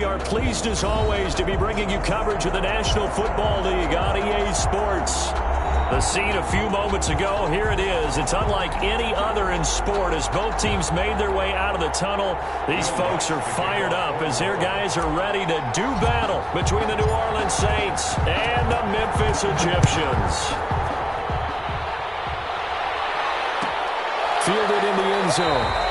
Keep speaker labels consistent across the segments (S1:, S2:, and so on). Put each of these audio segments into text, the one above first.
S1: We are pleased as always to be bringing you coverage of the National Football League on EA Sports. The scene a few moments ago, here it is. It's unlike any other in sport as both teams made their way out of the tunnel. These folks are fired up as their guys are ready to do battle between the New Orleans Saints and the Memphis Egyptians. Fielded in the end zone.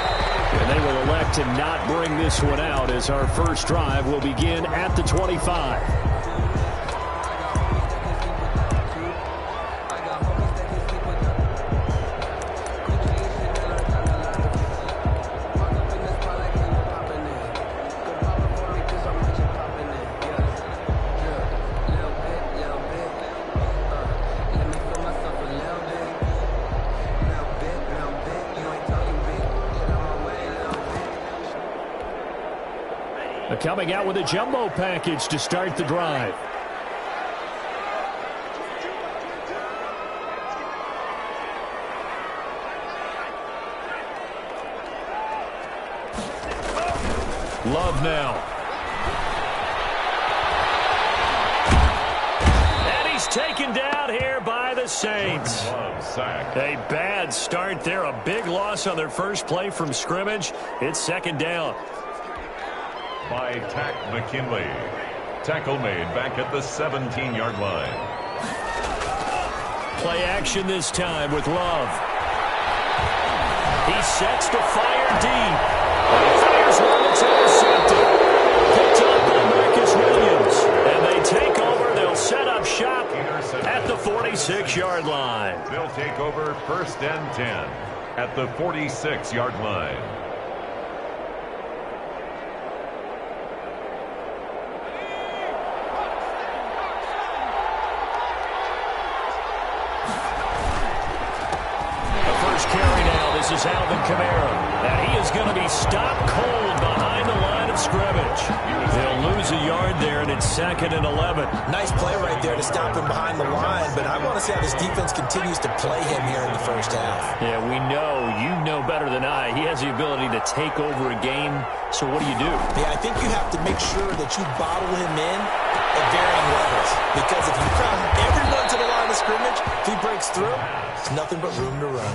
S1: And they will elect to not bring this one out as our first drive will begin at the 25. Coming out with a jumbo package to start the drive. Love now. And he's taken down here by the Saints. A bad start there. A big loss on their first play from scrimmage. It's second down.
S2: By Tack McKinley. Tackle made back at the 17-yard line.
S1: Play action this time with Love. He sets to fire deep. He fires one that's intercepted. Picked up by Marcus Williams. And they take over. They'll set up shop at the 46-yard line.
S2: They'll take over 1st and 10 at the 46-yard line.
S1: This is Alvin Kamara, and he is going to be stopped cold behind the line of scrimmage. They'll lose a yard there, and it's 2nd and 11.
S3: Nice play right there to stop him behind the line, but I want to see how this defense continues to play him here in the first half.
S1: Yeah, we know. You know better than I. He has the ability to take over a game, so what do you do?
S3: Yeah, I think you have to make sure that you bottle him in at varying levels, because if you crowd everyone to the line of scrimmage, if he breaks through, it's nothing but room to run.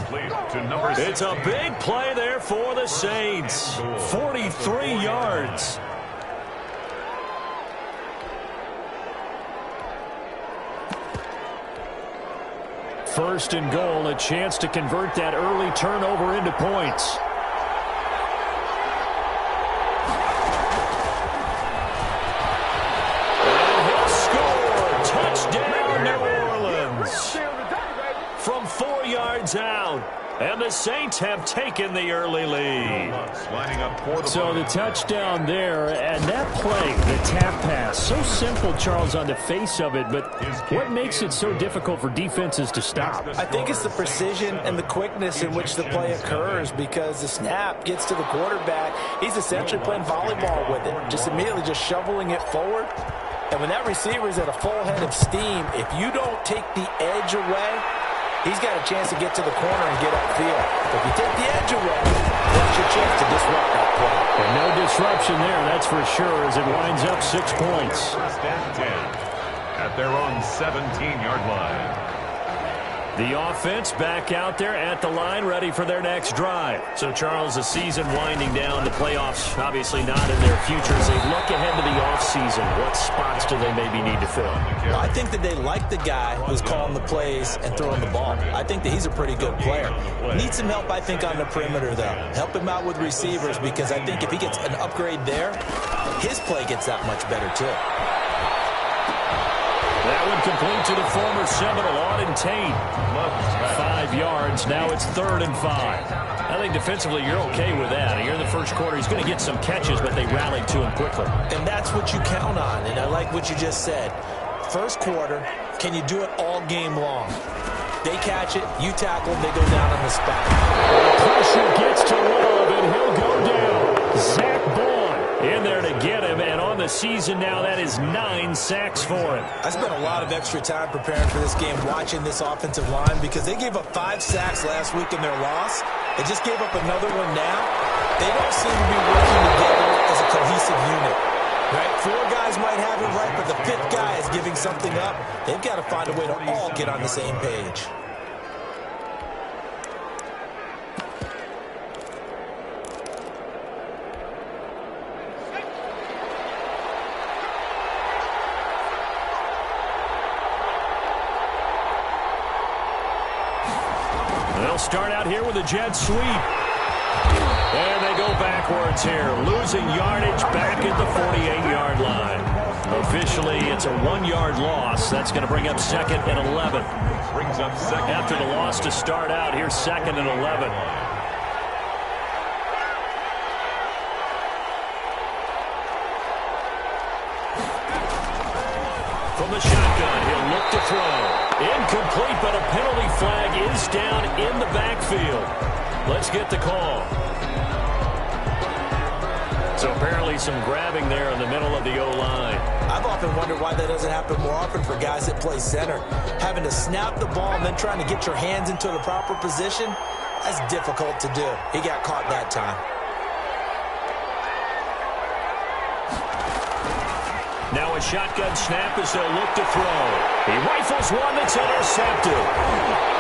S1: It's a big play there for the Saints. 43 yards. First and goal, a chance to convert that early turnover into points. And he'll score. Touchdown, New Orleans. From 4 yards out. And the Saints have taken the early lead. So the touchdown there, and that play, the tap pass, so simple, Charles, on the face of it, but what makes it so difficult for defenses to stop?
S3: I think it's the precision and the quickness in which the play occurs, because the snap gets to the quarterback. He's essentially playing volleyball with it, just immediately just shoveling it forward. And when that receiver is at a full head of steam, if you don't take the edge away, he's got a chance to get to the corner and get upfield. If you take the edge away, that's your chance to disrupt that play.
S1: And no disruption there, that's for sure, as it winds up 6 points.
S2: 1st and 10 at their own 17-yard line.
S1: The offense back out there at the line, ready for their next drive. So, Charles, the season winding down, the playoffs obviously not in their future. As they look ahead to the offseason, what spots do they maybe need to fill?
S3: Well, I think that they like the guy who's calling the plays and throwing the ball. I think that he's a pretty good player. Needs some help, I think, on the perimeter, though. Help him out with receivers, because I think if he gets an upgrade there, his play gets that much better, too.
S1: That one complete to the former Seminole, Auden Tate. 5 yards. Now it's 3rd and 5. I think defensively you're okay with that. Here in the first quarter, he's going to get some catches, but they rallied to him quickly.
S3: And that's what you count on, and I like what you just said. First quarter, can you do it all game long? They catch it, you tackle them, they go down on the spot.
S1: Pressure gets to Love, and he'll go down. Zach Bourne in there to get him, and on the season now, that is 9 sacks for him.
S3: I spent a lot of extra time preparing for this game, watching this offensive line, because they gave up 5 sacks last week in their loss. They just gave up another one now. They don't seem to be working together as a cohesive unit. Right? 4 guys might have it right, but the 5th guy is giving something up. They've got to find a way to all get on the same page.
S1: They'll start out here with a jet sweep. And they go backwards here, losing yardage back at the 48-yard line. Officially, it's a 1-yard loss. That's going to bring up 2nd and 11.
S2: Brings up 2nd.
S1: After the loss to start out, here's 2nd and 11. From the shotgun, he'll look to throw. Incomplete, but a penalty flag is down in the backfield. Let's get the call. So apparently some grabbing there in the middle of the O-line.
S3: I've often wondered why that doesn't happen more often for guys that play center. Having to snap the ball and then trying to get your hands into the proper position, that's difficult to do. He got caught that time.
S1: Now a shotgun snap as they'll look to throw. He rifles one that's intercepted.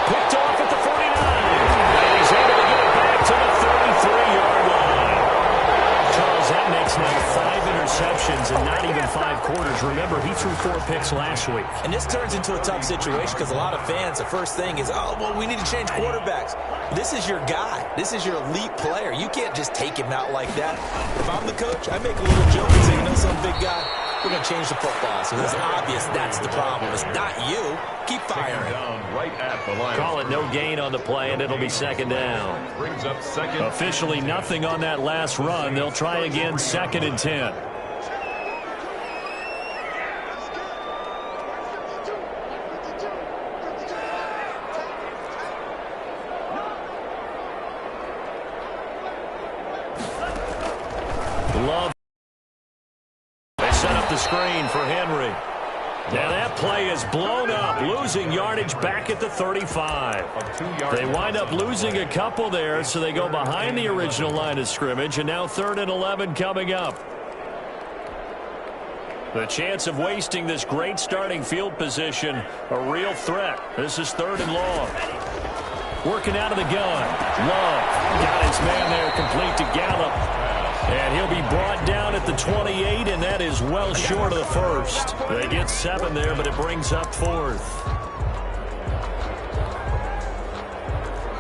S1: Picked off at the 49. And he's able to get it back to the 33-yard line. Charles, that makes now 5 interceptions in not even 5 quarters. Remember, he threw 4 picks last week.
S3: And this turns into a tough situation because a lot of fans, the first thing is, oh, well, we need to change quarterbacks. This is your guy. This is your elite player. You can't just take him out like that. If I'm the coach, I make a little joke and say, you know, some big guy, we're going to change the football. So it's obvious that's the problem. It's not you. Keep firing.
S2: Down right at the line.
S1: Call it no gain on the play, and it'll be 2nd down.
S2: Brings up 2nd.
S1: Officially nothing on that last run. They'll try again 2nd and 10. Love. They set up the screen for Henry. Now that play is blown up, losing yardage back at the 35. They wind up losing a couple there, so they go behind the original line of scrimmage, and now 3rd and 11 coming up. The chance of wasting this great starting field position, a real threat. This is 3rd and long. Working out of the gun. Love got his man there, complete to Gallup. And he'll be brought down at the 28, and that is well short of the first. They get 7 there, but it brings up 4th.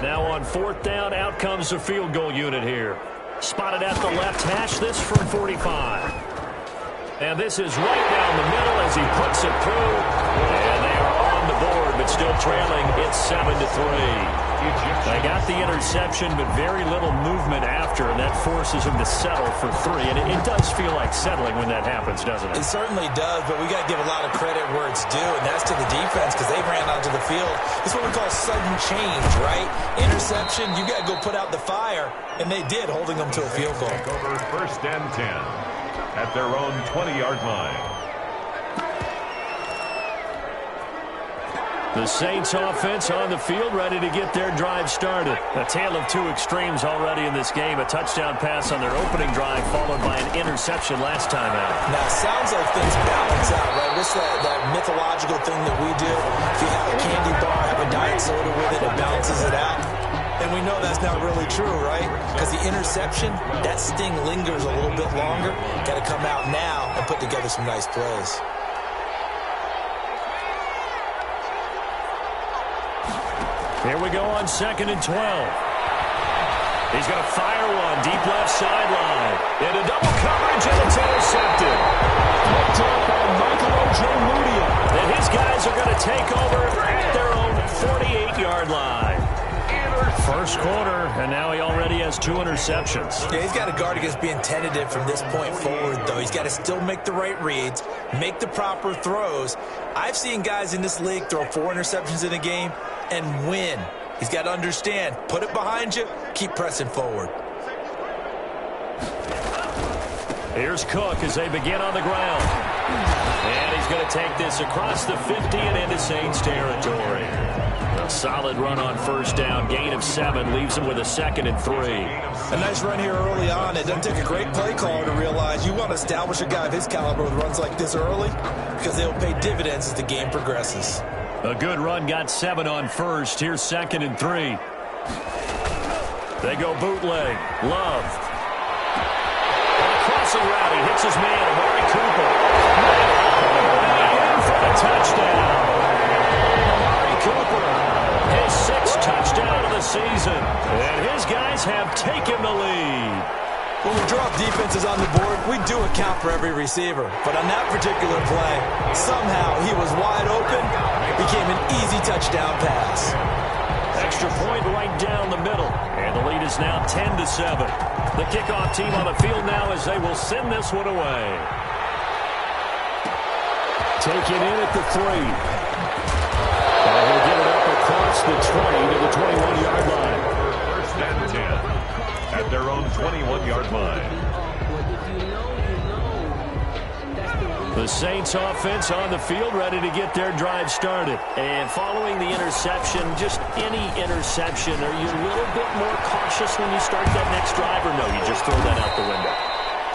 S1: Now on 4th down, out comes the field goal unit here. Spotted at the left hash, this from 45. And this is right down the middle as he puts it through. And they are on the board, but still trailing. It's 7-3. They got the interception, but very little movement after, and that forces him to settle for 3. And it does feel like settling when that happens, doesn't it?
S3: It certainly does, but we got to give a lot of credit where it's due, and that's to the defense because they ran onto the field. It's what we call sudden change, right? Interception, you got to go put out the fire, and they did, holding them to a field goal.
S2: Over 1st and 10 at their own 20-yard line.
S1: The Saints offense on the field, ready to get their drive started. A tale of 2 extremes already in this game. A touchdown pass on their opening drive, followed by an interception last time out.
S3: Now, it sounds like things balance out, right? What's that mythological thing that we do? If you have a candy bar, have a diet soda with it, it balances it out. And we know that's not really true, right? Because the interception, that sting lingers a little bit longer. Got to come out now and put together some nice plays.
S1: Here we go on 2nd and 12. He's going to fire one deep left sideline. Into double coverage, and it's intercepted. Picked up by Michael Ojemudia. And his guys are going to take over at their own 48-yard line. First quarter, and now he already has 2 interceptions.
S3: Yeah, he's got to guard against being tentative from this point forward, though. He's got to still make the right reads, make the proper throws. I've seen guys in this league throw 4 interceptions in a game and win. He's got to understand, put it behind you, keep pressing forward.
S1: Here's Cook as they begin on the ground. And he's going to take this across the 50 and into Saints territory. A solid run on first down. Gain of 7 leaves him with a 2nd and 3.
S3: A nice run here early on. It doesn't take a great play caller to realize you want to establish a guy of his caliber with runs like this early because they'll pay dividends as the game progresses.
S1: A good run got 7 on first. Here's 2nd and 3. They go bootleg. Love. Crossing route. He hits his man, Amari Cooper. For the touchdown. Amari Cooper, his 6th touchdown of the season. And his guys have taken the lead.
S3: When we drop defenses on the board, we do account for every receiver. But on that particular play, somehow he was wide open. Became an easy touchdown pass.
S1: Extra point right down the middle. And the lead is now 10-7. The kickoff team on the field now as they will send this one away. Taken in at the 3. And he'll get it up across the 20 to the 21-yard line.
S2: First and 10 at their own 21-yard line.
S1: The Saints offense on the field ready to get their drive started. And following the interception, just any interception, are you a little bit more cautious when you start that next drive, or no, you just throw that out the window?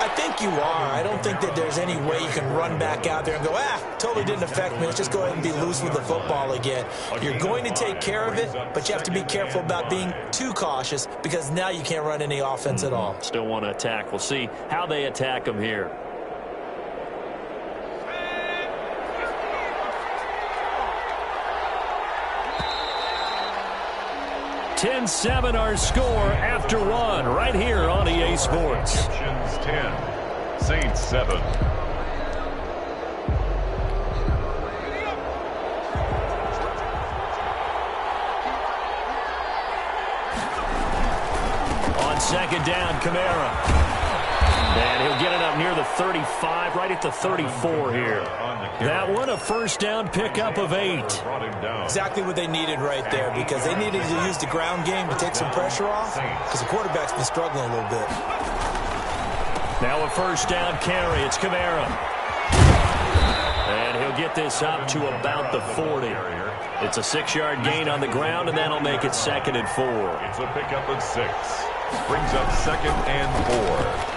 S3: I think you are. I don't think that there's any way you can run back out there and go, totally didn't affect me. Let's just go ahead and be loose with the football again. You're going to take care of it, but you have to be careful about being too cautious because now you can't run any offense at all.
S1: Still want to attack. We'll see how they attack them here. 10-7 our score after 1 right here on EA Sports.
S2: Egyptians 10, Saints 7.
S1: On second down, Kamara. And he'll get it up near the 35, right at the 34 here. That one, a first down pickup of 8.
S3: Exactly what they needed right there, because they needed to use the ground game to take some pressure off, because the quarterback's been struggling a little bit.
S1: Now a first down carry. It's Kamara. And he'll get this up to about the 40. It's a 6-yard gain on the ground, and that'll make it 2nd and 4.
S2: It's a pickup of 6. Brings up 2nd and 4.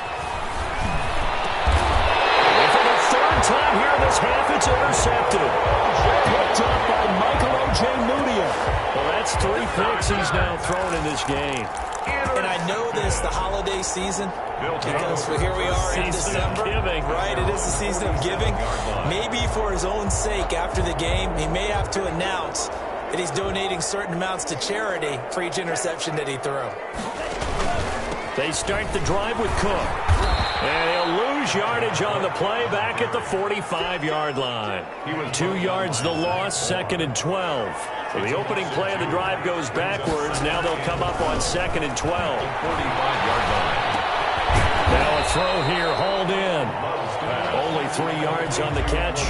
S1: Time here in this half, it's intercepted. Picked up by Michael Ojemudia. Well, that's 3 picks he's now thrown in this game.
S3: And I know this, the holiday season, because here we are in December. Right, it is the season of giving. Maybe for his own sake, after the game, he may have to announce that he's donating certain amounts to charity for each interception that he threw.
S1: They start the drive with Cook. And he'll lose yardage on the play back at the 45-yard line. 2 yards the loss, 2nd and 12. So the opening play of the drive goes backwards. Now they'll come up on 2nd and 12.
S2: 45-yard line.
S1: Now a throw here, hauled in. Only 3 yards on the catch.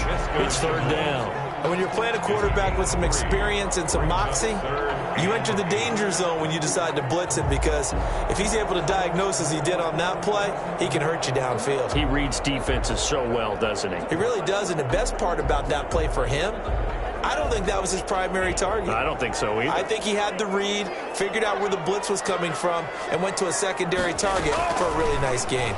S1: It's 3rd down.
S3: And when you're playing a quarterback with some experience and some moxie, you enter the danger zone when you decide to blitz him, because if he's able to diagnose as he did on that play, he can hurt you downfield.
S1: He reads defenses so well, doesn't he?
S3: He really does, and the best part about that play for him, I don't think that was his primary target.
S1: I don't think so either.
S3: I think he had the read, figured out where the blitz was coming from, and went to a secondary target for a really nice game.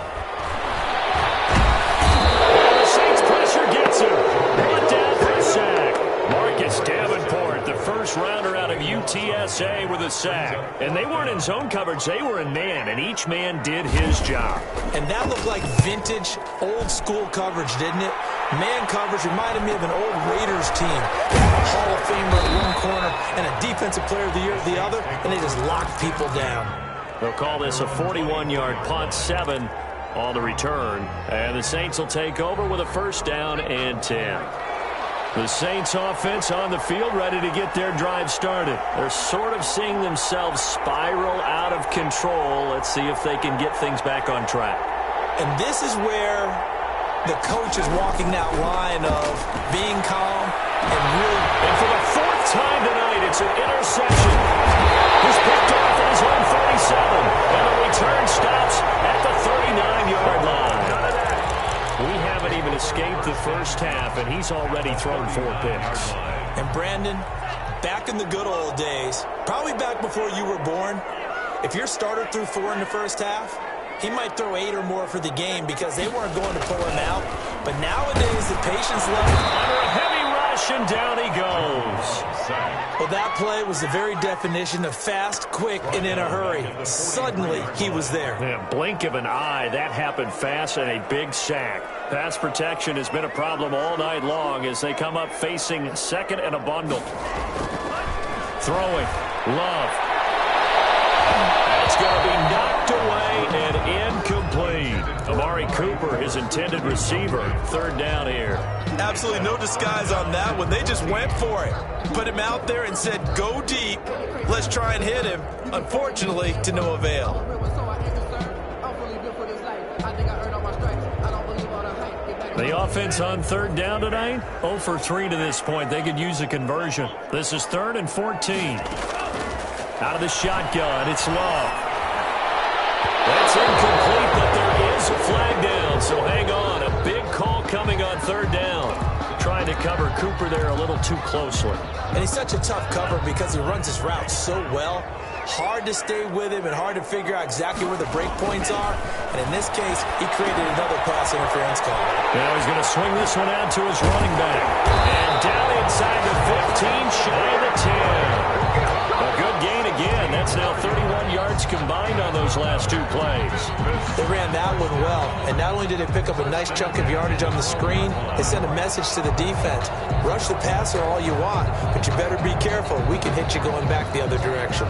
S1: The Saints pressure gets him. Brought down for a sack. Marcus Davenport, the first rounder out of UTSA, with a sack. And they weren't in zone coverage, they were in man, and each man did his job.
S3: And that looked like vintage, old-school coverage, didn't it? Man coverage reminded me of an old Raiders team. They had a Hall of Famer at one corner and a Defensive Player of the Year at the other, and they just locked people down.
S1: They'll call this a 41-yard punt, 7 on the return. And the Saints will take over with a first down and 10. The Saints offense on the field ready to get their drive started. They're sort of seeing themselves spiral out of control. Let's see if they can get things back on track.
S3: And this is where the coach is walking that line of being calm and really...
S1: And for the 4th time tonight, it's an interception. He's picked off at his own 47. And the return stops at the 39-yard line. We haven't even escaped the first half, and he's already thrown 4 picks.
S3: And Brandon, Back in the good old days, probably back before you were born, if your starter threw 4 in the first half, he might throw 8 or more for the game because they weren't going to pull him out. But nowadays, the patience level...
S1: Under a heavy rush, and down he goes.
S3: Well, that play was the very definition of fast, quick, and in a hurry. Suddenly, he was there.
S1: Yeah, blink of an eye, that happened fast, and a big sack. Pass protection has been a problem all night long as they come up facing second and a bundle. Throwing. Love. That's going to be knocked away and incomplete. Amari Cooper, his intended receiver. Third down here.
S3: Absolutely no disguise on that one. They just went for it. Put him out there and said, go deep. Let's try and hit him. Unfortunately, to no avail.
S1: The offense on third down tonight, 0 for 3 to this point. They could use a conversion. This is 3rd and 14. Out of the shotgun, it's Love. That's incomplete, but there is a flag down, so hang on. A big call coming on third down. Trying to cover Cooper there a little too closely.
S3: And he's such a tough cover because he runs his route so well. Hard to stay with him and hard to figure out exactly where the break points are. And in this case, he created another pass interference call.
S1: Now he's going to swing this one out to his running back. And down inside the 15, shy of the 10. A good gain again. That's now 31 yards combined on those last 2 plays.
S3: They ran that one well. And not only did they pick up a nice chunk of yardage on the screen, they sent a message to the defense. Rush the passer all you want, but you better be careful. We can hit you going back the other direction.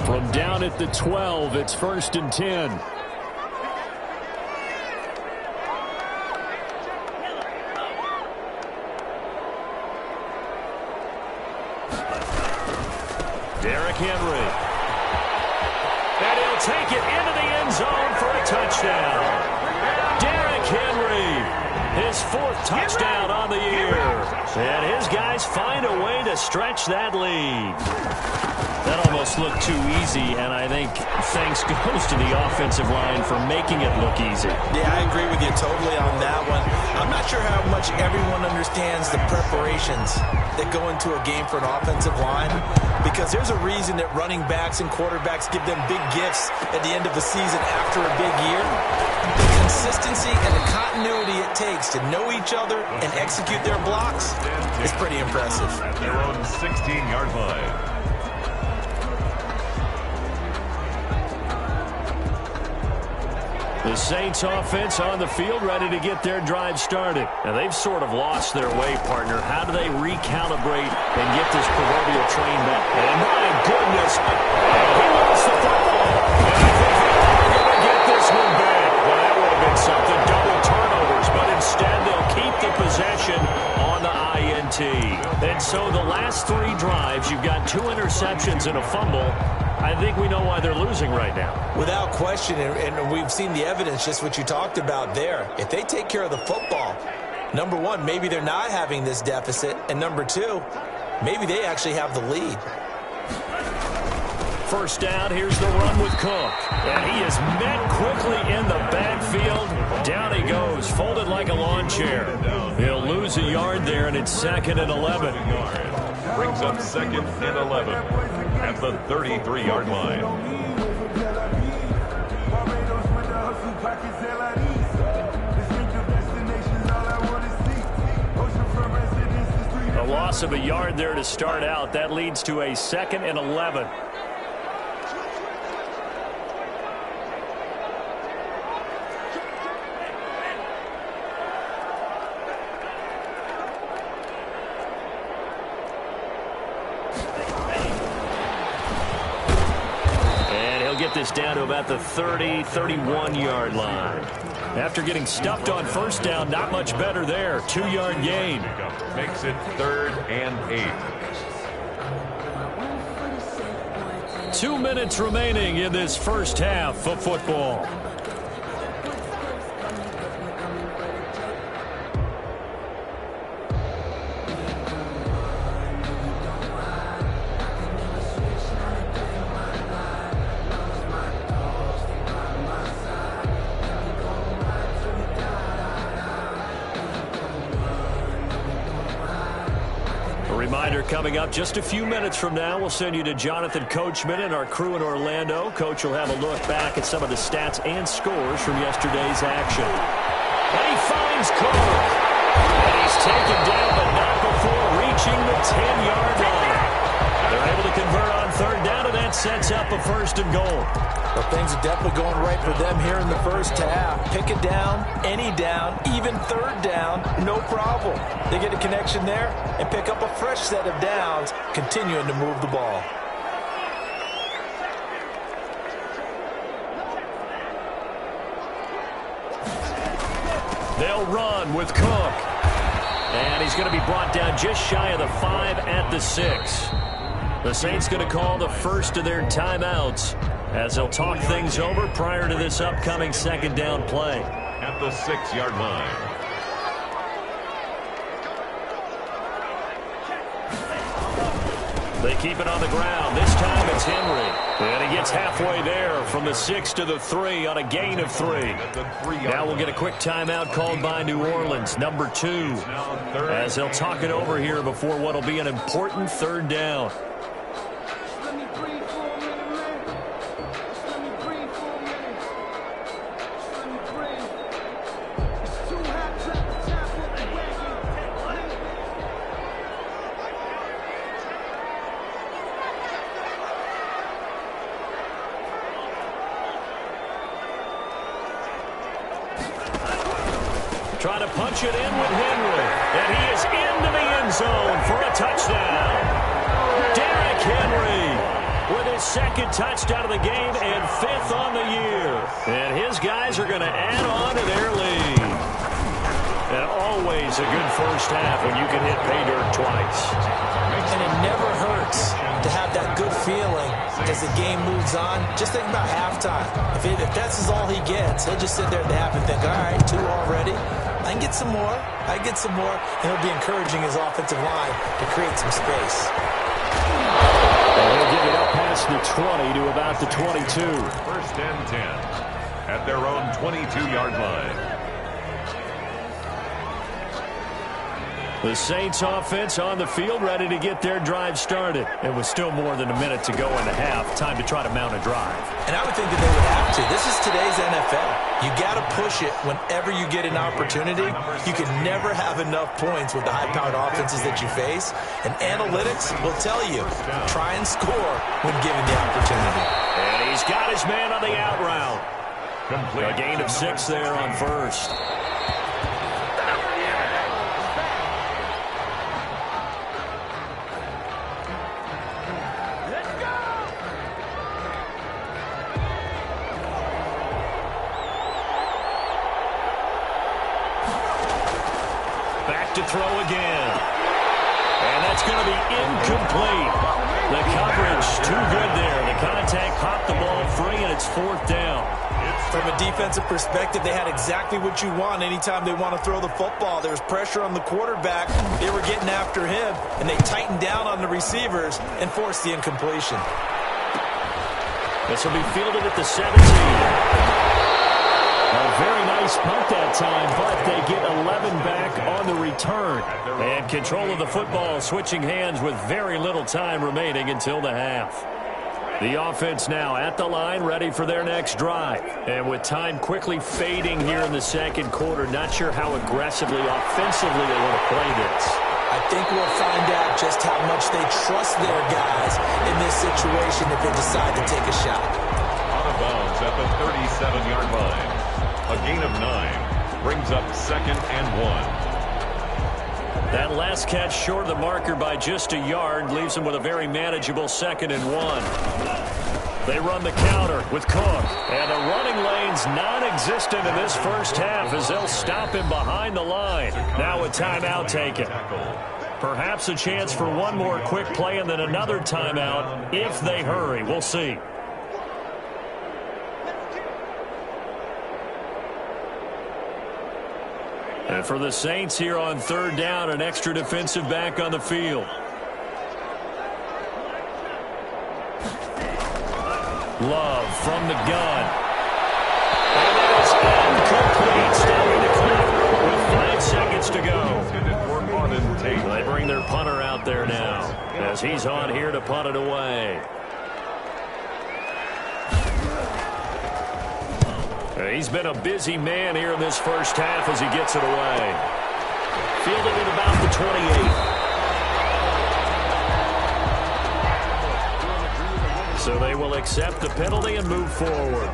S1: From down at the 12, it's 1st and 10. Derrick Henry. And he'll take it into the end zone for a touchdown. Derrick Henry, his 4th touchdown on the year. And his guys find a way to stretch that lead. That almost looked too easy, and I think thanks goes to the offensive line for making it look easy.
S3: Yeah, I agree with you totally on that one. I'm not sure how much everyone understands the preparations that go into a game for an offensive line, because there's a reason that running backs and quarterbacks give them big gifts at the end of the season after a big year. The consistency and the continuity it takes to know each other and execute their blocks is pretty impressive.
S2: At their own 16-yard line.
S1: The Saints offense on the field ready to get their drive started. Now they've sort of lost their way, partner. How do they recalibrate and get this proverbial train back? And my goodness, he lost the football. And I think they're going to get this one back. Well, that would have been something. Double turnovers, but instead they'll keep the possession on the INT. And so the last 3 drives, you've got 2 interceptions and a fumble. I think we know why they're losing right now.
S3: Without question, and we've seen the evidence, just what you talked about there. If they take care of the football, number one, maybe they're not having this deficit, and number 2, maybe they actually have the lead.
S1: First down, here's the run with Cook. And he is met quickly in the backfield. Down he goes, folded like a lawn chair. He'll lose a yard there, and it's 2nd and 11.
S2: Brings up 2nd and 11 at the 33-yard line.
S1: A loss of a yard there to start out. That leads to a 2nd and 11. Get this down to about the 30, 31-yard line. After getting stuffed on first down, not much better there. 2-yard gain.
S2: Makes it 3rd and 8.
S1: 2 minutes remaining in this first half of football. coming up just a few minutes from now. We'll send you to Jonathan Coachman and our crew in Orlando. Coach will have a look back at some of the stats and scores from yesterday's action. And he finds Cook. And he's taken down, but not before reaching the 10-yard line. They're able to convert on third down, and that sets up a 1st and goal.
S3: Well, things are definitely going right for them here in the first half. Pick it down, any down, even third down, no problem. They get a connection there and pick up a fresh set of downs, continuing to move the ball.
S1: They'll run with Cook. And he's going to be brought down just shy of the 5 at the 6. The Saints going to call the first of their timeouts as they'll talk things over prior to this upcoming 2nd down play.
S2: At the 6-yard line.
S1: They keep it on the ground. This time it's Henry. And he gets halfway there from the 6 to the 3 on a gain of 3. Now we'll get a quick timeout called by New Orleans, number 2, as they'll talk it over here before what will be an important 3rd down. Trying to punch it in with Henry. And he is into the end zone for a touchdown. Derrick Henry with his 2nd touchdown of the game and 5th on the year. And his guys are going to add on to their lead. And always a good first half when you can hit pay dirt twice.
S3: And it never hurts to have that good feeling as the game moves on. Just think about halftime. If that's all he gets, he'll just sit there at the half and think, all right, 2 already. I can get some more. I can get some more. And he'll be encouraging his offensive line to create some space.
S1: And he'll give it up past the 20 to about the 22.
S2: 1st and 10 at their own 22-yard line.
S1: The Saints offense on the field, ready to get their drive started. It was still more than a minute to go in the half. Time to try to mount a drive.
S3: And I would think that they would have to. This is today's NFL. You got to push it whenever you get an opportunity. You can never have enough points with the high-powered offenses that you face. And analytics will tell you, try and score when given the opportunity.
S1: And he's got his man on the out route.
S2: Complete.
S1: A gain of 6 there on 1st. To throw again. And that's going to be incomplete. The coverage too good there. The contact popped the ball free, and it's 4th down.
S3: From a defensive perspective, they had exactly what you want anytime they want to throw the football. There was pressure on the quarterback. They were getting after him, and they tightened down on the receivers and forced the incompletion.
S1: This will be fielded at the 17. A very nice punt that time, but they get 11 back on the return. And control of the football switching hands with very little time remaining until the half. The offense now at the line, ready for their next drive. And with time quickly fading here in the 2nd quarter, not sure how aggressively, offensively they want to play this.
S3: I think we'll find out just how much they trust their guys in this situation if they decide to take a shot.
S2: Out of bounds at the 37-yard line. A gain of 9 brings up 2nd and 1.
S1: That last catch short of the marker by just a yard leaves them with a very manageable 2nd and 1. They run the counter with Cook. And the running lane's non-existent in this first half as they'll stop him behind the line. Now a timeout taken. Perhaps a chance for one more quick play and then another timeout if they hurry. We'll see. And for the Saints here on 3rd down, an extra defensive back on the field. Love from the gun. And it is incomplete. Stopping the clock with 5 seconds to go.
S2: For more than
S1: They bring their punter out there now as he's on here to punt it away. He's been a busy man here in this first half as he gets it away. Fielded at about the 28. So they will accept the penalty and move forward.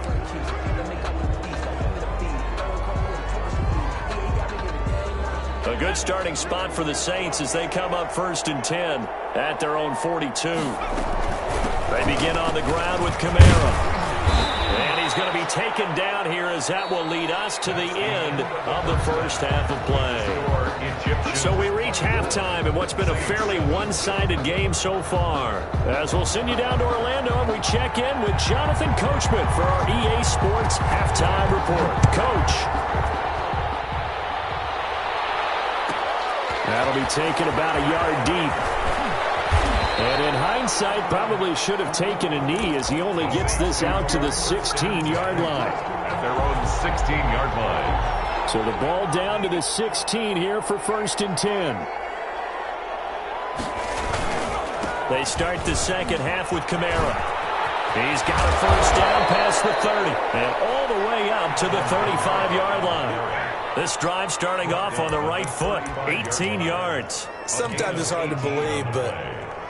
S1: A good starting spot for the Saints as they come up 1st and 10 at their own 42. They begin on the ground with Kamara. And he's going to be taken down here as that will lead us to the end of the first half of play. So we reach halftime in what's been a fairly one-sided game so far. As we'll send you down to Orlando and we check in with Jonathan Coachman for our EA Sports Halftime Report. Coach. That'll be taken about a yard deep. And in hindsight, probably should have taken a knee as he only gets this out to the 16-yard line.
S2: At their own 16-yard line.
S1: So the ball down to the 16 here for 1st and 10. They start the second half with Kamara. He's got a first down past the 30 and all the way up to the 35-yard line. This drive starting off on the right foot, 18 yards.
S3: Sometimes it's hard to believe, but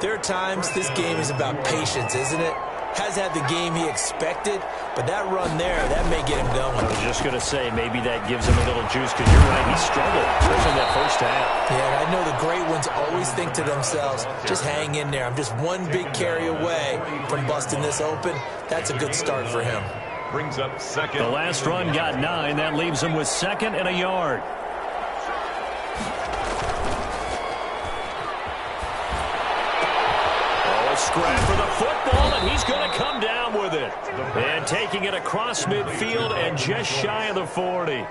S3: there are times this game is about patience, isn't it? Has had the game he expected, but that run there, that may get him going.
S1: I was just going to say, maybe that gives him a little juice, because you're right, he struggled, especially in that first half.
S3: Yeah, and I know the great ones always think to themselves, just hang in there. I'm just one big carry away from busting this open. That's a good start for him.
S2: Brings up second.
S1: The last run got 9. That leaves him with 2nd and a yard. Scrap for the football, and he's going to come down with it. And taking it across midfield and just shy of the 40.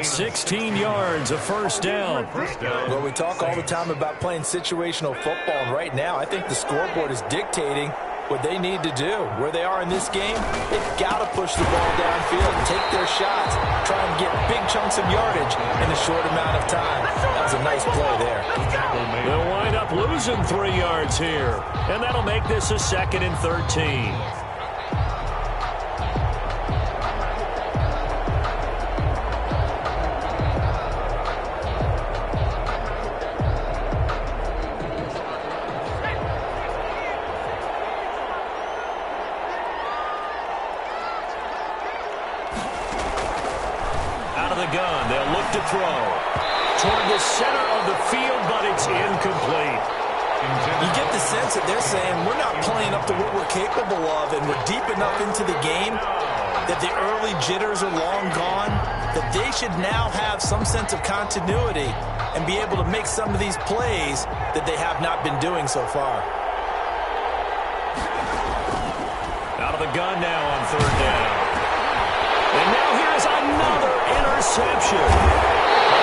S1: 16 yards, a first down.
S3: Well, we talk all the time about playing situational football, and right now I think the scoreboard is dictating what they need to do. Where they are in this game, they've got to push the ball downfield and take their shots, try and get big chunks of yardage in a short amount of time. That was a nice play there.
S1: They'll wind up losing 3 yards here, and that'll make this a 2nd and 13. Gun. They'll look to throw toward the center of the field, but it's incomplete.
S3: You get the sense that they're saying we're not playing up to what we're capable of, and we're deep enough into the game that the early jitters are long gone, that they should now have some sense of continuity and be able to make some of these plays that they have not been doing so far.
S1: Out of the gun now on 3rd down. And now here's another interception.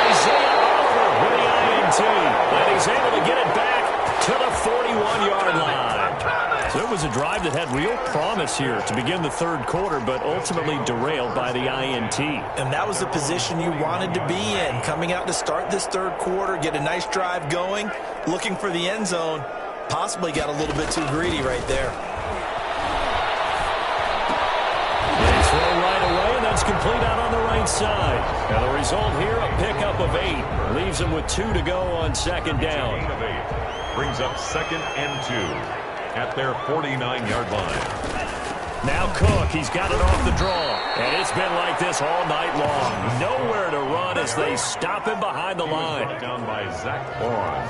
S1: Isaiah Oliver with the INT. And he's able to get it back to the 41-yard line. So it was a drive that had real promise here to begin the 3rd quarter, but ultimately derailed by the INT.
S3: And that was the position you wanted to be in. Coming out to start this 3rd quarter, get a nice drive going, looking for the end zone. Possibly got a little bit too greedy right there.
S1: Complete out on the right side. Now the result here, a pickup of 8. Leaves him with 2 to go on 2nd down.
S2: Brings up 2nd and 2 at their 49-yard line.
S1: Now Cook, he's got it off the draw. And it's been like this all night long. Nowhere to run as they stop him behind the line.
S2: Down by Zach Vaughn.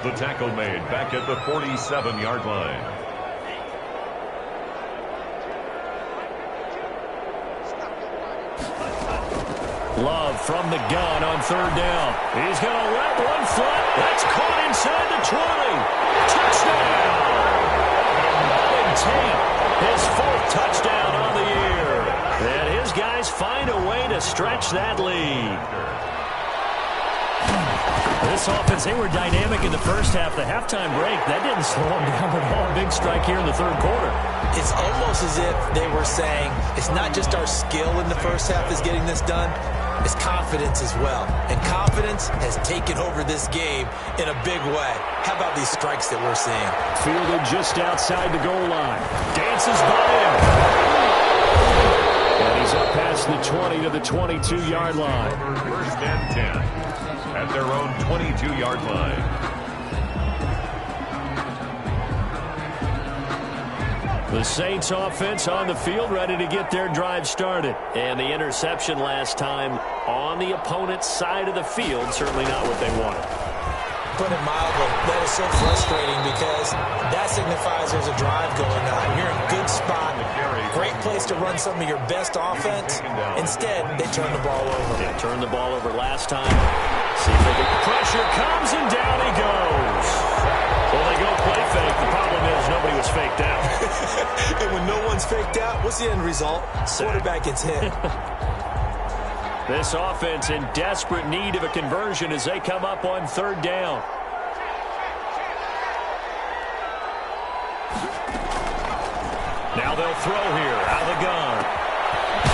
S2: The tackle made back at the 47-yard line.
S1: Love from the gun on 3rd down. He's going to let one fly. That's caught inside the 20. Touchdown! Big Tate, his 4th touchdown on the year. And his guys find a way to stretch that lead. This offense, they were dynamic in the first half. The halftime break, that didn't slow them down at all. Big strike here in the 3rd quarter.
S3: It's almost as if they were saying, it's not just our skill in the first half is getting this done. is confidence as well. And confidence has taken over this game in a big way. How about these strikes that we're seeing?
S1: Fielded just outside the goal line. Dances by him. And he's up past the 20 to the 22-yard line.
S2: First and 10 at their own 22-yard line.
S1: The Saints offense on the field, ready to get their drive started. And the interception last time on the opponent's side of the field, certainly not what they wanted.
S3: Put it mildly, that is so frustrating because that signifies there's a drive going on. You're in a good spot, great place to run some of your best offense. Instead, they turn the ball over.
S1: They turned the ball over last time. See if they can. Pressure comes and down he goes. Well, they go play fake. The problem is nobody was faked out.
S3: And when no one's faked out, what's the end result? Quarterback gets hit.
S1: This offense in desperate need of a conversion as they come up on third down. Now they'll throw here out of the gun.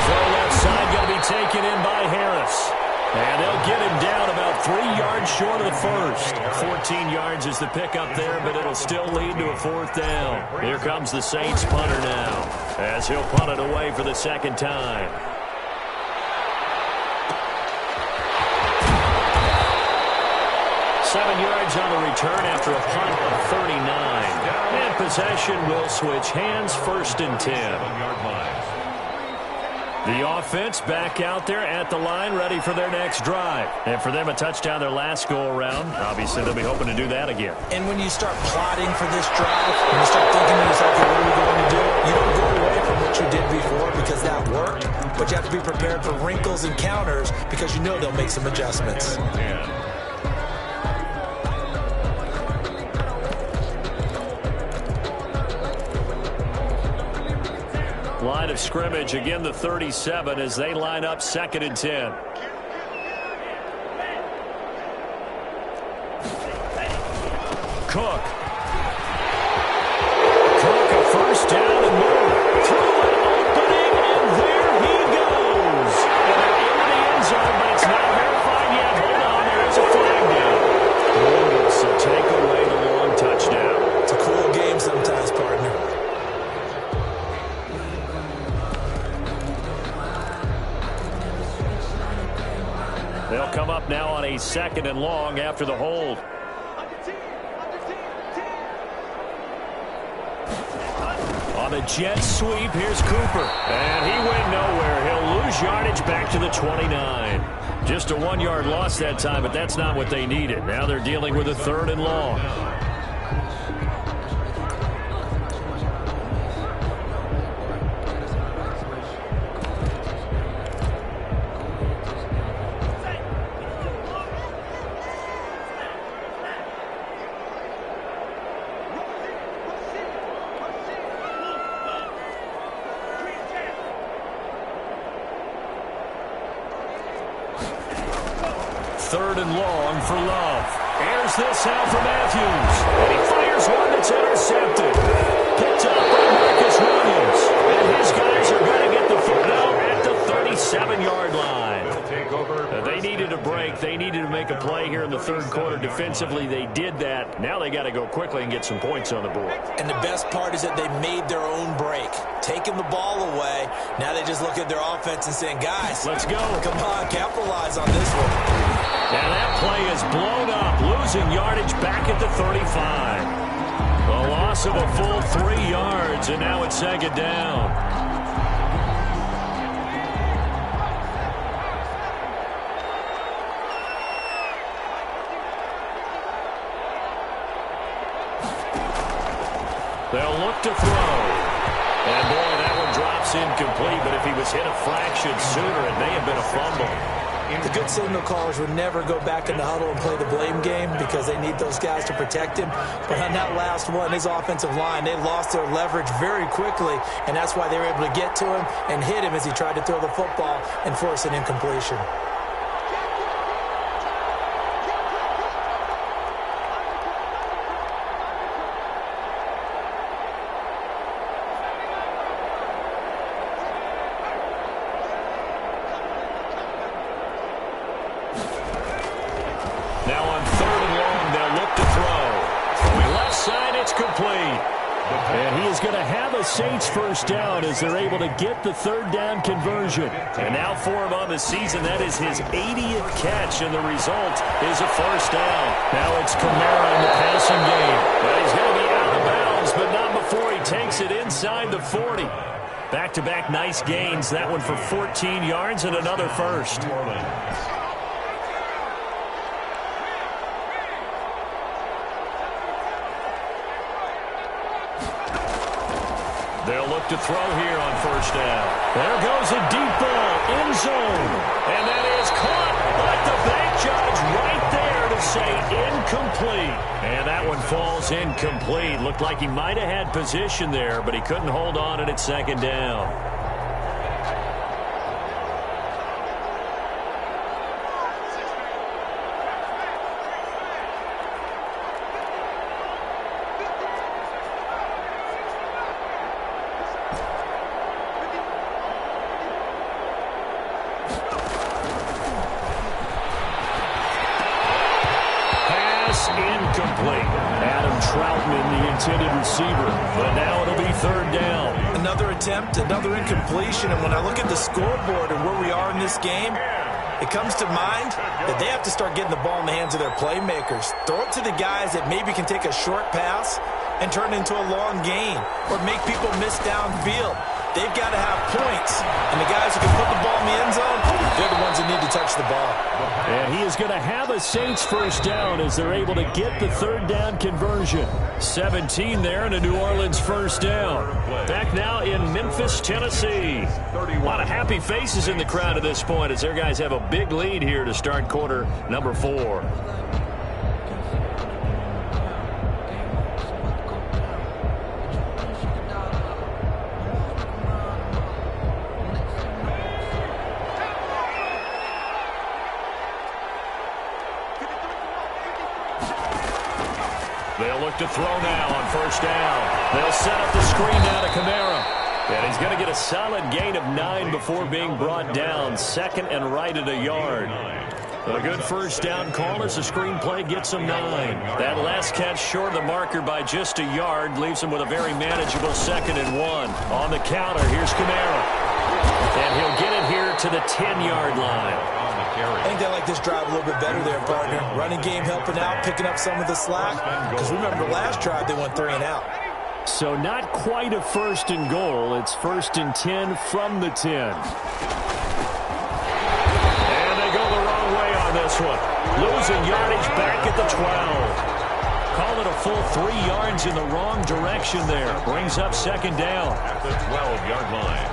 S1: Throw left side going to be taken in by Harris. And they'll get him down about 3 yards short of the first. 14 yards is the pickup there, but it'll still lead to a fourth down. Here comes the Saints punter now as he'll punt it away for the second time. Seven yards on the return after a punt of 39. And possession will switch hands, first and 10. The offense back out there at the line, ready for their next drive. And for them, a touchdown their last go-around. Obviously, they'll be hoping to do that again.
S3: And when you start plotting for this drive, when you start thinking to yourself, okay, what are we going to do? You don't go away from what you did before because that worked, but you have to be prepared for wrinkles and counters because you know they'll make some adjustments.
S1: Line of scrimmage, again the 37 as they line up second and 10. Cook. Cook, a first down and more. Through an opening, and there he goes. And they're in the end zone, but it's not verified yet. Hold on, there is a flag down. Brutal, so take away the long touchdown.
S3: It's a cool game sometimes, partner.
S1: They'll come up now on a second and long after the hold. On the jet sweep, here's Cooper. And he went nowhere. He'll lose yardage back to the 29. Just a 1-yard loss that time, but that's not what they needed. Now they're dealing with a third and long. Third and long for Love. Airs this out for Matthews. And he fires one that's intercepted. Picked up by Marcus Williams. And his guys are going to get the football at the 37-yard line. They needed a break. They needed to make a play here in the third quarter. Defensively, they did that. Now they got to go quickly and get some points on the board. And
S3: the best part is that they made their own break. Taking the ball away. Now they just look at their offense and saying, guys,
S1: let's go.
S3: Come on, capitalize on this one.
S1: And that play is blown up, losing yardage back at the 35. A loss of a full 3 yards, and now it's second down. They'll look to throw. And, boy, that one drops incomplete, but if he was hit a fraction sooner, it may have been a fumble.
S3: The good signal callers would never go back in the huddle and play the blame game because they need those guys to protect him. But on that last one, his offensive line, they lost their leverage very quickly, and that's why they were able to get to him and hit him as he tried to throw the football and force an incompletion.
S1: incomplete. And he is going to have a Saints first down as they're able to get the third down conversion. And now for him on the season, that is his 80th catch, and the result is a first down. Now it's Kamara in the passing game. Well, he's going to be out of bounds, but not before he takes it inside the 40. Back-to-back nice gains. That one for 14 yards and another first. They'll look to throw here on first down. There goes a deep ball, end zone. And that is caught, but the bank judge right there to say incomplete. And that one falls incomplete. Looked like he might have had position there, but he couldn't hold on at its second down. Incomplete. Adam Troutman, the intended receiver. But now it'll be third down.
S3: Another attempt, another incompletion. And when I look at the scoreboard and where we are in this game, it comes to mind that they have to start getting the ball in the hands of their playmakers. Throw it to the guys that maybe can take a short pass and turn it into a long gain or make people miss downfield. They've got to have points. And the guys who can put the ball in the end zone, they're the ones that need to touch the ball.
S1: And he is going to have a Saints first down as they're able to get the third down conversion. 17 there and a New Orleans first down. Back now in Memphis, Tennessee. A lot of happy faces in the crowd at this point as their guys have a big lead here to start quarter number 4. They'll look to throw now on first down. They'll set up the screen now to Kamara. And he's going to get a solid gain of 9 before being brought down. Second and right at a yard. A good first down call as the screen play gets him 9. That last catch short of the marker by just a yard leaves him with a very manageable second and 1. On the counter, here's Kamara. And he'll get it here to the 10-yard line.
S3: I think they like this drive a little bit better there, partner. Running game helping out, picking up some of the slack. Because remember, last drive they went 3 and out.
S1: So not quite a first and goal. It's first and 10 from the 10. And they go the wrong way on this one. Losing yardage back at the 12. Call it a full 3 yards in the wrong direction there. Brings up second down.
S2: At the 12-yard line.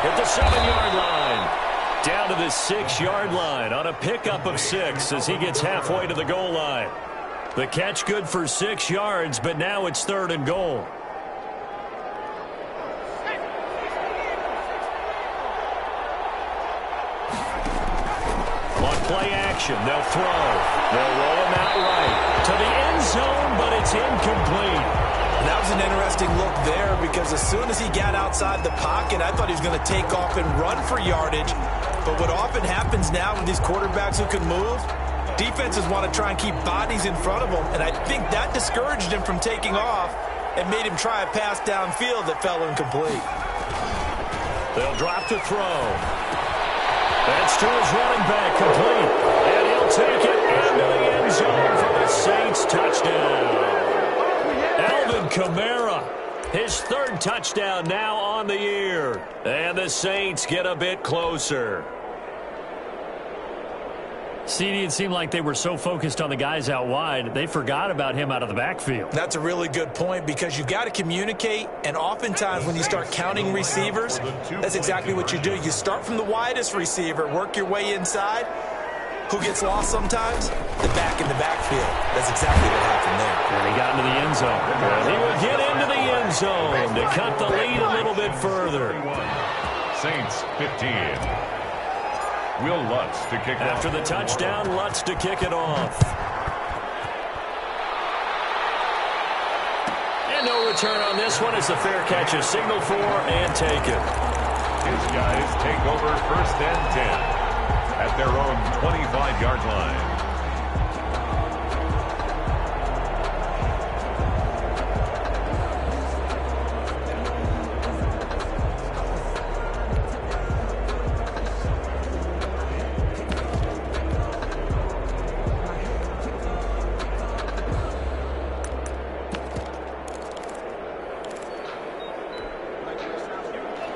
S1: At the 7-yard line. Down to the 6-yard line on a pickup of 6 as he gets halfway to the goal line. The catch good for 6 yards, but now it's third and goal. On play action, they'll throw. They'll roll him out right to the end zone, but it's incomplete.
S3: And that was an interesting look there because as soon as he got outside the pocket, I thought he was going to take off and run for yardage. But what often happens now with these quarterbacks who can move, defenses want to try and keep bodies in front of them. And I think that discouraged him from taking off and made him try a pass downfield that fell incomplete.
S1: They'll drop to throw. That's to his running back, complete. And he'll take it into the end zone for the Saints touchdown. Alvin Kamara, his third touchdown now on the year. And the Saints get a bit closer. CD, it seemed like they were so focused on the guys out wide, they forgot about him out of the backfield.
S3: That's a really good point because you've got to communicate, and oftentimes when you start counting receivers, that's exactly what you do. You start from the widest receiver, work your way inside. Who gets lost sometimes? The back in the backfield. That's exactly what happened there.
S1: And he got into the end zone. And he will get into the end zone to cut the lead a little bit further.
S2: Saints 15. Will Lutz to kick off.
S1: After the touchdown, Lutz to kick it off. And no return on this one as the fair catch is signaled for and taken.
S2: His guys take over 1st and 10 at their own 25-yard line.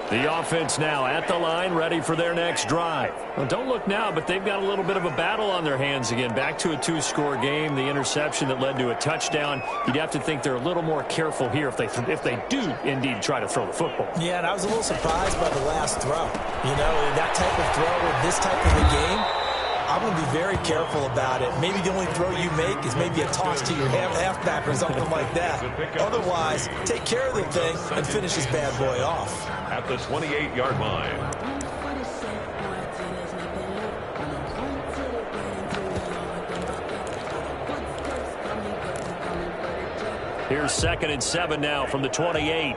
S1: The offense now at the line, ready for their next drive. Well, don't look now, but they've got a little bit of a battle on their hands again. Back to a 2-score game. The interception that led to a touchdown. You'd have to think they're a little more careful here if they do indeed try to throw the football.
S3: Yeah, and I was a little surprised by the last throw. You know, that type of throw in this type of a game, I'm going to be very careful about it. Maybe the only throw you make is maybe a toss to your halfback or something like that. Otherwise, take care of the thing and finish this bad boy off.
S2: At the 28-yard line.
S1: Here's 2nd and 7 now from the 28.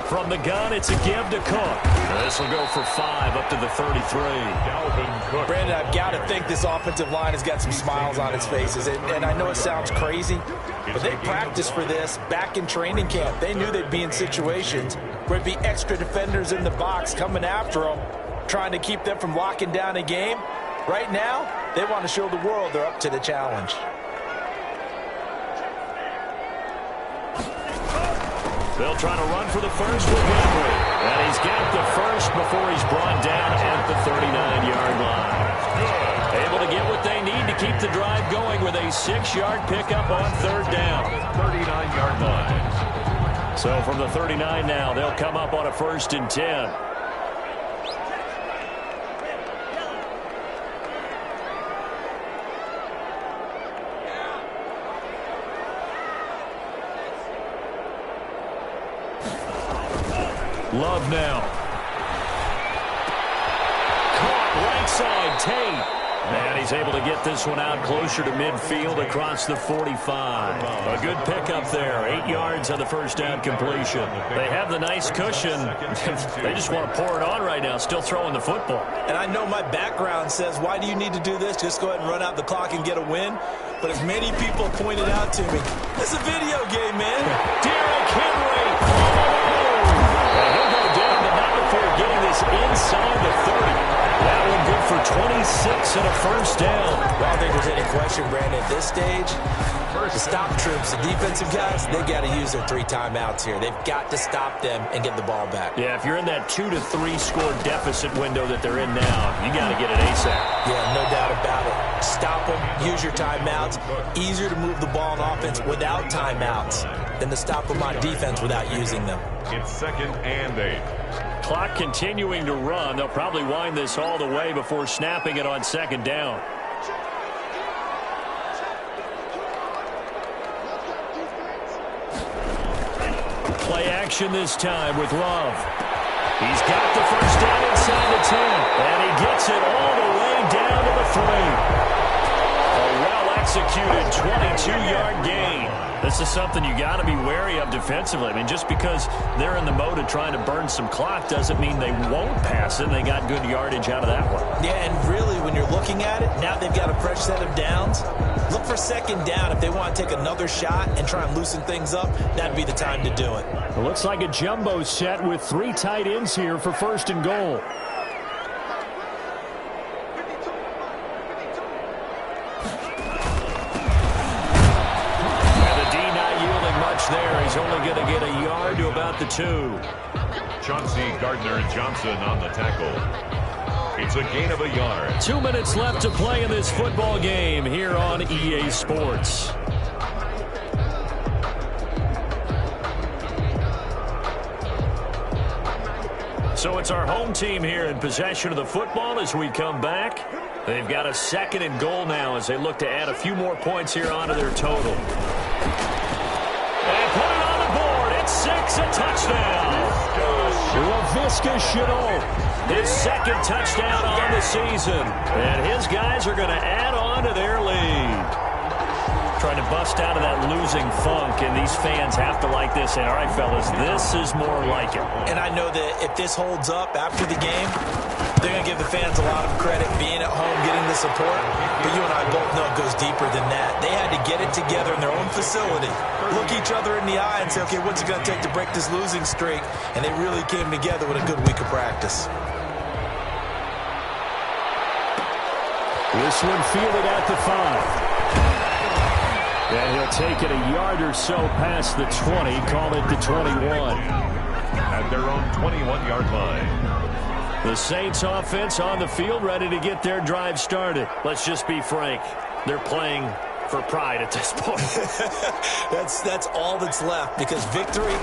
S1: From the gun, it's a give to Cook. This will go for 5 up to the 33.
S3: Brandon, I've got to think this offensive line has got some smiles on its faces. And I know it sounds crazy, but they practiced for this back in training camp. They knew they'd be in situations where it'd be extra defenders in the box coming after them, trying to keep them from locking down a game. Right now, they want to show the world they're up to the challenge.
S1: They'll try to run for the first with Henry. And he's got the first before he's brought down at the 39-yard line. Able to get what they need to keep the drive going with a 6-yard pickup on 3rd down.
S2: 39-yard line.
S1: So from the 39 now, they'll come up on a 1st and 10. Love now. Caught right side, Tate. And he's able to get this one out closer to midfield across the 45. A good pickup there. 8 yards on the first down completion. They have the nice cushion. They just want to pour it on right now, still throwing the football.
S3: And I know my background says, why do you need to do this? Just go ahead and run out the clock and get a win. But as many people pointed out to me, it's a video game, man.
S1: Derrick Henry. And he'll go down, but not before getting this inside the 30. That one good for 26 and a first down.
S3: Well, I don't think there's any question, Brandon, at this stage, the stop troops, the defensive guys, they got to use their 3 timeouts here. They've got to stop them and get the ball back.
S1: Yeah, if you're in that 2 to 3 score deficit window that they're in now, you got to get it ASAP.
S3: Yeah, no doubt about it. Stop them, use your timeouts. Easier to move the ball on offense without timeouts than to stop them on defense without using them.
S2: It's 2nd and 8.
S1: Clock continuing to run. They'll probably wind this all the way before snapping it on 2nd down. Play action this time with Love. He's got the first down inside the 10, and he gets it all the way down to the 3. A well-executed 22-yard gain. This is something you got to be wary of defensively. I mean, just because they're in the mode of trying to burn some clock doesn't mean they won't pass it. They got good yardage out of that one.
S3: Yeah, and really, when you're looking at it, now they've got a fresh set of downs. Look for 2nd down. If they want to take another shot and try and loosen things up, that'd be the time to do it.
S1: It looks like a jumbo set with 3 tight ends here for 1st and goal. There, he's only going to get a yard to about the 2.
S2: Chauncey Gardner-Johnson on the tackle. It's a gain of a yard.
S1: 2 minutes left to play in this football game here on EA Sports. So it's our home team here in possession of the football as we come back. They've got a 2nd and goal now as they look to add a few more points here onto their total. And put it on the board. It's 6, a touchdown. Laviska Shenault His second touchdown on the season. And his guys are going to add on to their lead. Trying to bust out of that losing funk, and these fans have to like this. And all right, fellas, this is more like it.
S3: And I know that if this holds up after the game, they're going to give the fans a lot of credit being at home, getting the support. But you and I both know it goes deeper than that. They had to get it together in their own facility, look each other in the eye and say, okay, what's it going to take to break this losing streak? And they really came together with a good week of practice.
S1: This one fielded at the 5. And he'll take it a yard or so past the 20, call it the 21.
S2: At their own 21-yard line.
S1: The Saints offense on the field, ready to get their drive started. Let's just be frank. They're playing for pride at this point.
S3: That's all that's left, because victory,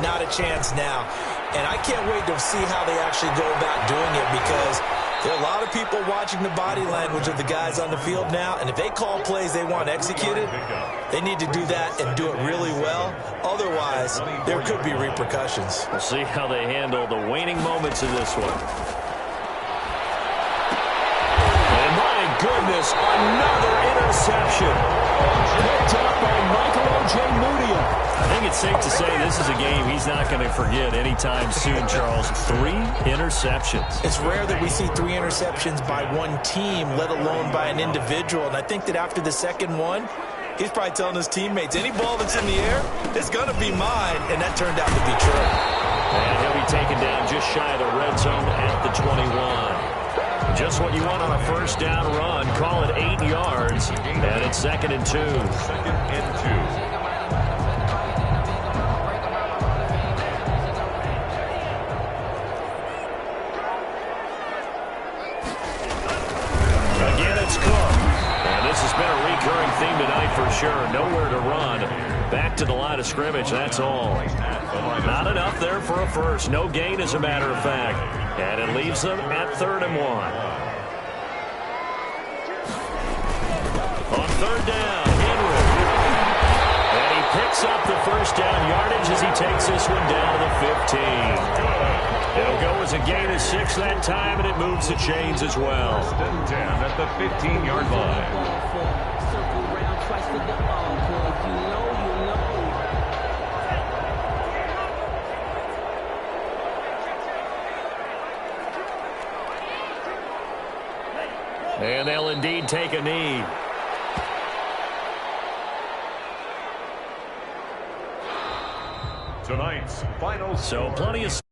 S3: not a chance now. And I can't wait to see how they actually go about doing it, because there are a lot of people watching the body language of the guys on the field now, and if they call plays they want executed, they need to do that and do it really well. Otherwise, there could be repercussions.
S1: We'll see how they handle the waning moments of this one. And my goodness, another interception. Picked up by Michael Ojemudia. I think it's safe to say this is a game he's not going to forget anytime soon, Charles. 3 interceptions.
S3: It's rare that we see 3 interceptions by one team, let alone by an individual. And I think that after the second one, he's probably telling his teammates, any ball that's in the air, it's going to be mine. And that turned out to be true.
S1: And he'll be taken down just shy of the red zone at the 21. Just what you want on a first down run. Call it 8 yards. And it's 2nd and 2.
S2: 2nd and 2.
S1: This has been a recurring theme tonight for sure. Nowhere to run. Back to the line of scrimmage, that's all. Not enough there for a first. No gain, as a matter of fact. And it leaves them at 3rd and 1. On 3rd down, Henry. And he picks up the first down yardage as he takes this one down to the 15. It'll go as a gain of 6 that time, and it moves the chains as well.
S2: 10 at the 15-yard line.
S1: And they'll indeed take a knee.
S2: Tonight's final.
S1: So plenty of